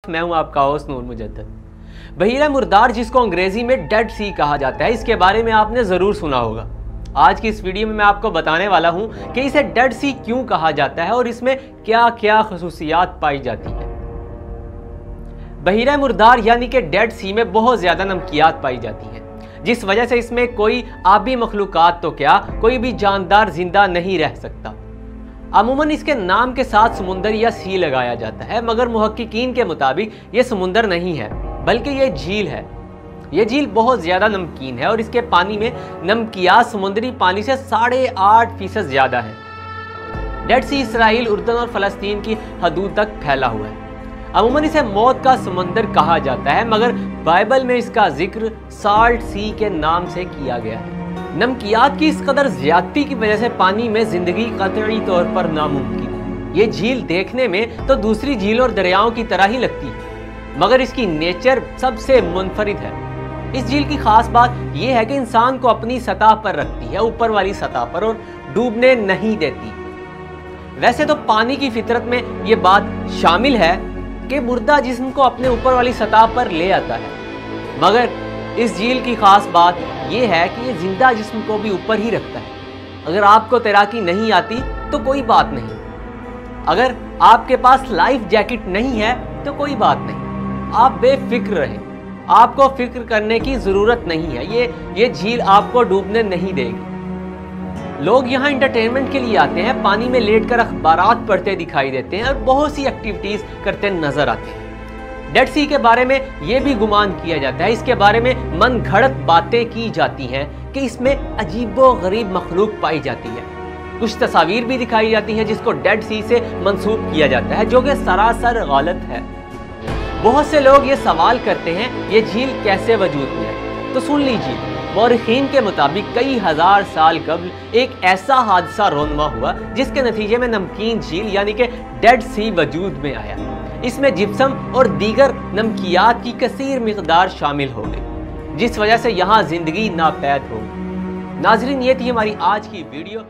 मैं हूं आपका होस्ट नूर मुजद्दद। बहीरा मुर्दार, जिसको अंग्रेजी में डेड सी कहा जाता है, इसके बारे में आपने ज़रूर सुना होगा। आज की इस वीडियो में मैं आपको बताने वाला हूं कि इसे डेड सी क्यों कहा जाता है और इसमें क्या क्या खसूसियात पाई जाती हैं। बहीरा मुर्दार यानी कि डेड सी में बहुत ज़्यादा नमकियात पाई जाती हैं, जिस वजह से इसमें कोई आबी मखलूकात तो क्या, कोई भी जानदार जिंदा नहीं रह सकता। अमूमन इसके नाम के साथ समुंदर या सी लगाया जाता है, मगर मुहक्किकीन के मुताबिक ये समुंदर नहीं है बल्कि ये झील है। ये झील बहुत ज़्यादा नमकीन है और इसके पानी में नमकियात समुद्री पानी से 8.5% ज़्यादा है। डेड सी इसराइल, उर्दन और फ़लस्तीन की हदूद तक फैला हुआ है। अमूमन इसे मौत का समंदर कहा जाता है, मगर बाइबल में इसका जिक्र साल्ट सी के नाम से किया गया है। नमकियात की इस कदर ज्यादती की वजह से पानी में जिंदगी कतई तौर पर नामुमकिन है। ये झील देखने में तो दूसरी झील और दरियाओं की तरह ही लगती है, मगर इसकी नेचर सबसे मुनफरिद है। इस झील की खास बात यह है कि इंसान को अपनी सतह पर रखती है, ऊपर वाली सतह पर, और डूबने नहीं देती। वैसे तो पानी की फितरत में ये बात शामिल है कि मुर्दा जिस्म को अपने ऊपर वाली सतह पर ले आता है, मगर इस झील की खास बात यह है कि ये जिंदा जिस्म को भी ऊपर ही रखता है। अगर आपको तैराकी नहीं आती तो कोई बात नहीं, अगर आपके पास लाइफ जैकेट नहीं है तो कोई बात नहीं, आप बेफिक्र रहें, आपको फिक्र करने की ज़रूरत नहीं है। ये झील आपको डूबने नहीं देगी। लोग यहाँ इंटरटेनमेंट के लिए आते हैं, पानी में लेटकर अखबारात पढ़ते दिखाई देते हैं और बहुत सी एक्टिविटीज़ करते नजर आते हैं। डेड सी के बारे में यह भी गुमान किया जाता है, इसके बारे में मन घड़त बातें की जाती हैं कि इसमें अजीबो गरीब मखलूक पाई जाती है। कुछ तस्वीर भी दिखाई जाती हैं जिसको डेड सी से मंसूब किया जाता है, जो कि सरासर गलत है। बहुत से लोग ये सवाल करते हैं ये झील कैसे वजूद में है, तो सुन लीजिए। मौरखीन के मुताबिक कई हजार साल कबल एक ऐसा हादसा रोनमा हुआ जिसके नतीजे में नमकीन झील यानी कि डेड सी वजूद में आया। इसमें जिप्सम और दीगर नमकियात की कसीर मिकदार शामिल हो गई, जिस वजह से यहाँ जिंदगी नापैद हो गई। नाजरीन, ये थी हमारी आज की वीडियो।